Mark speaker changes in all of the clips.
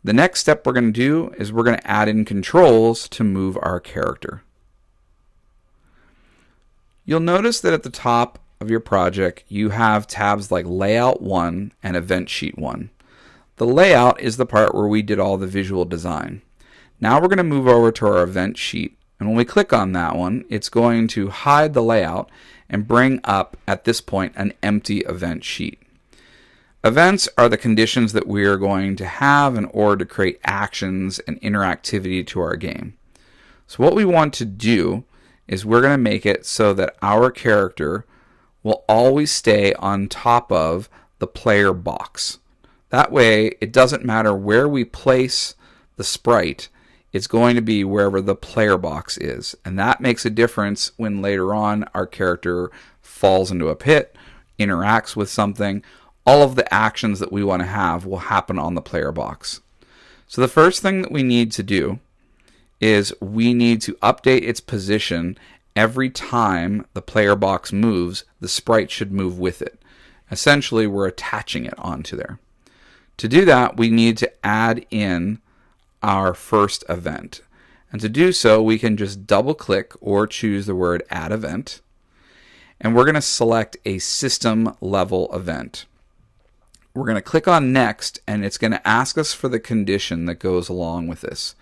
Speaker 1: The next step we're going to do is we're going to add in controls to move our character. You'll notice that at the top of your project you have tabs like Layout 1 and Event Sheet 1. The layout is the part where we did all the visual design. Now we're going to move over to our event sheet, and when we click on that one, it's going to hide the layout and bring up, at this point, an empty event sheet. Events are the conditions that we are going to have in order to create actions and interactivity to our game. So what we want to do is we're going to make it so that our character will always stay on top of the player box. That way, it doesn't matter where we place the sprite, it's going to be wherever the player box is. And that makes a difference when later on our character falls into a pit, interacts with something. All of the actions that we want to have will happen on the player box. So the first thing that we need to do is we need to update its position every time the player box moves. The sprite should move with it. Essentially, we're attaching it onto there. To do that, we need to add in our first event. And to do so, we can just double click or choose the word Add Event. And we're going to select a system level event. We're going to click on Next, and it's going to ask us for the condition that goes along with this.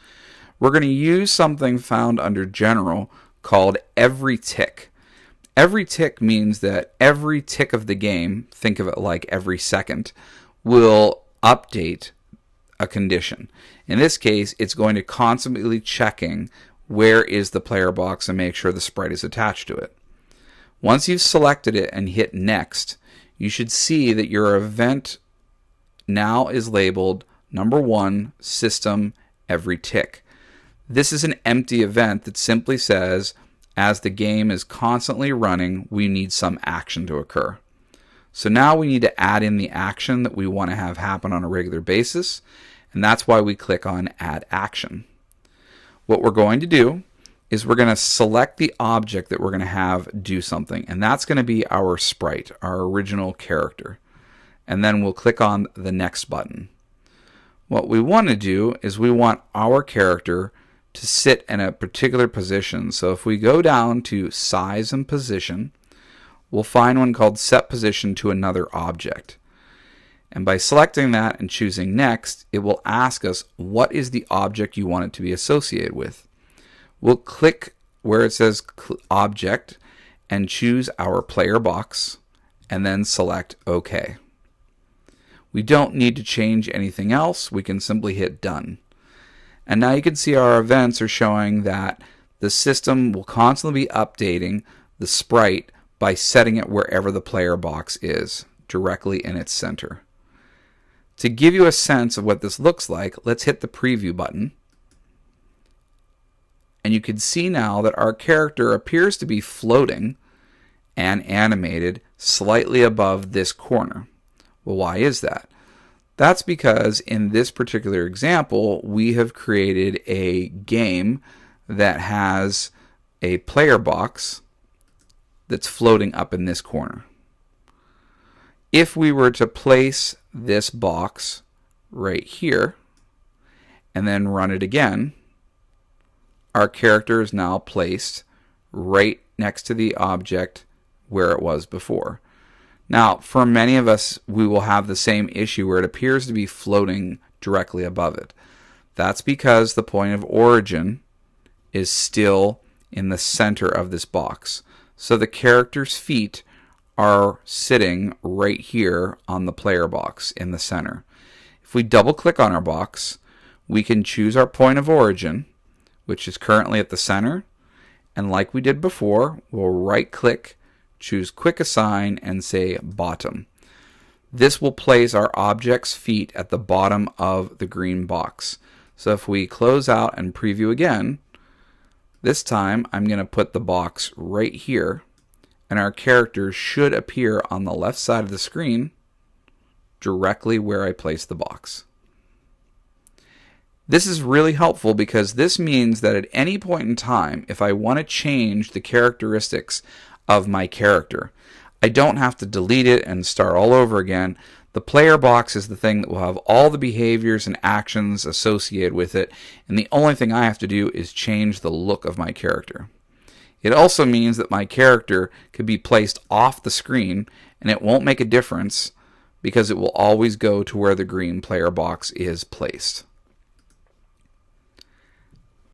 Speaker 1: We're going to use something found under General called every tick. Every tick means that every tick of the game, think of it like every second, will update a condition. In this case, it's going to constantly checking where is the player box and make sure the sprite is attached to it. Once you've selected it and hit Next, you should see that your event now is labeled number 1, System Every Tick. This is an empty event that simply says, as the game is constantly running, we need some action to occur. So now we need to add in the action that we want to have happen on a regular basis, and that's why we click on Add Action. What we're going to do is we're going to select the object that we're going to have do something, and that's going to be our sprite, our original character. And then we'll click on the Next button. What we want to do is we want our character to sit in a particular position. So if we go down to Size and Position, we'll find one called Set Position to Another Object. And by selecting that and choosing Next, it will ask us what is the object you want it to be associated with. We'll click where it says Object and choose our player box and then select OK. We don't need to change anything else. We can simply hit Done. And now you can see our events are showing that the system will constantly be updating the sprite by setting it wherever the player box is, directly in its center. To give you a sense of what this looks like, let's hit the preview button. And you can see now that our character appears to be floating and animated slightly above this corner. Well, why is that? That's because in this particular example, we have created a game that has a player box that's floating up in this corner. If we were to place this box right here and then run it again, our character is now placed right next to the object where it was before. Now, for many of us, we will have the same issue where it appears to be floating directly above it. That's because the point of origin is still in the center of this box. So the character's feet are sitting right here on the player box in the center. If we double click on our box, we can choose our point of origin, which is currently at the center, and like we did before, we'll right click, choose Quick Assign, and say Bottom. This will place our object's feet at the bottom of the green box. So if we close out and preview again, this time I'm going to put the box right here, and our character should appear on the left side of the screen directly where I placed the box. This is really helpful because this means that at any point in time, if I want to change the characteristics of my character, I don't have to delete it and start all over again. The player box is the thing that will have all the behaviors and actions associated with it, and the only thing I have to do is change the look of my character. It also means that my character could be placed off the screen, and it won't make a difference because it will always go to where the green player box is placed.